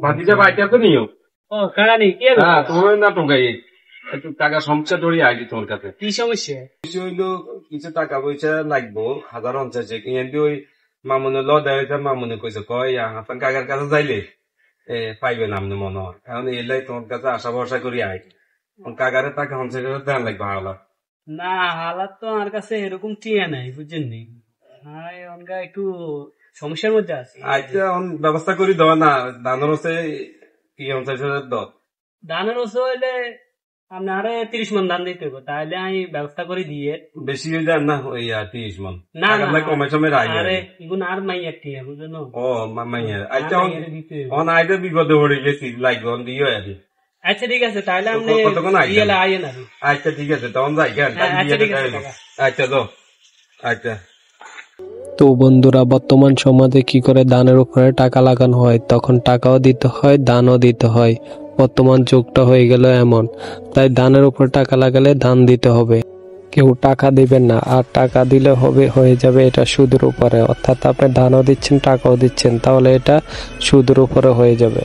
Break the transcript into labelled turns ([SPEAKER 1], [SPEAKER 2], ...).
[SPEAKER 1] ভাতিজা বাইটা তো নিও।
[SPEAKER 2] ও কাকা নেই কি হলো?
[SPEAKER 1] হ্যাঁ, তোমার না টোকাই একটু টাকা সমস্যা ধরে আইলি তোমার কাছে।
[SPEAKER 2] কি সমস্যা?
[SPEAKER 1] কিছু হইলো, কিছু টাকা পয়সা লাগবো 1050 কিন্তু ওই মামুনে ল দেয়, মামুনে কইছে কয় আপনার কাকার কাছে যাইলে পাইবেন আপনি মনে হয়। এখন এলাই তোমার কাছে আশা ভরসা করি আই, কাকারে টাকা 50 করে দেন লাগবে আলা।
[SPEAKER 2] না হালাত তো আমার কাছে এরকম টিয়া নাই বুঝছেন নি। হ্যাঁ অনকা একটু সমস্যার মধ্যে আছে।
[SPEAKER 1] আচ্ছা এখন ব্যবস্থা করি দাও না, দানোর হচ্ছে কি 50 দাও।
[SPEAKER 2] ধানের ওষুধ হইলে আপনারে 30 মন ধান দিতে হবে, তাহলে আমি ব্যবস্থা করে দিয়ে।
[SPEAKER 1] বেশি হয়ে যায় না ওই 30 মন?
[SPEAKER 2] না না
[SPEAKER 1] কমে সময়
[SPEAKER 2] আরে এগুলো আর মাইয়া টিয়া বুঝলেন।
[SPEAKER 1] ও মাইয়া। আচ্ছা অন আইতে বিপদে পড়ে গেছি, লাগবে অন দিয়ে আছি।
[SPEAKER 2] আচ্ছা ঠিক আছে, তাহলে আপনি
[SPEAKER 1] কতক্ষণ
[SPEAKER 2] ইয়েলা আইয়েন আর।
[SPEAKER 1] আচ্ছা ঠিক আছে, তখন যাই কেন?
[SPEAKER 2] আচ্ছা ঠিক আছে কাকা।
[SPEAKER 1] আচ্ছা যাও। আচ্ছা।
[SPEAKER 3] তো বন্ধুরা, বর্তমান সমাজে কি করে ধানের উপরে টাকা লাগানো হয়, তখন টাকাও দিতে হয়, ধানও দিতে হয়। বর্তমান যুগটা হয়ে গেল এমন, তাই ধানের উপর টাকা লাগালে ধান দিতে হবে। কেউ টাকা দিবেন না, আর টাকা দিলে হয়ে যাবে এটা সুদের উপরে, অর্থাৎ আপনি ধানও দিচ্ছেন টাকাও দিচ্ছেন, তাহলে এটা সুদের উপরে হয়ে যাবে।